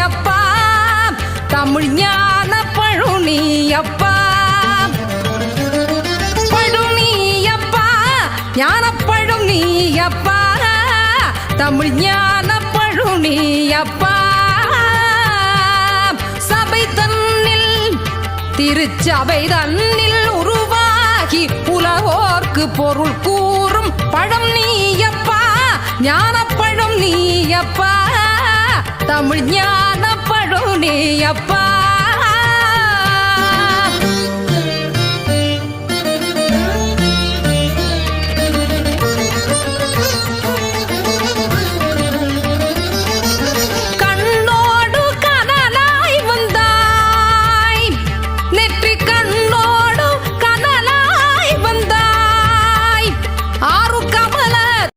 நீயப்பா தமிழ் ஞான பழுனியப்பா பழுனியப்பா ஞானப்பழும் நீயப்பா தமிழ் ஞான பழுனியப்பா சபை தன்னில் திருச்சபை தன்னில் உருவாகி உலகோர்க்கு பொருள் கூறும் பழம் நீயப்பா ஞானப்பழம் நீயப்பா தமிழ் ஞான பழுனியப்பா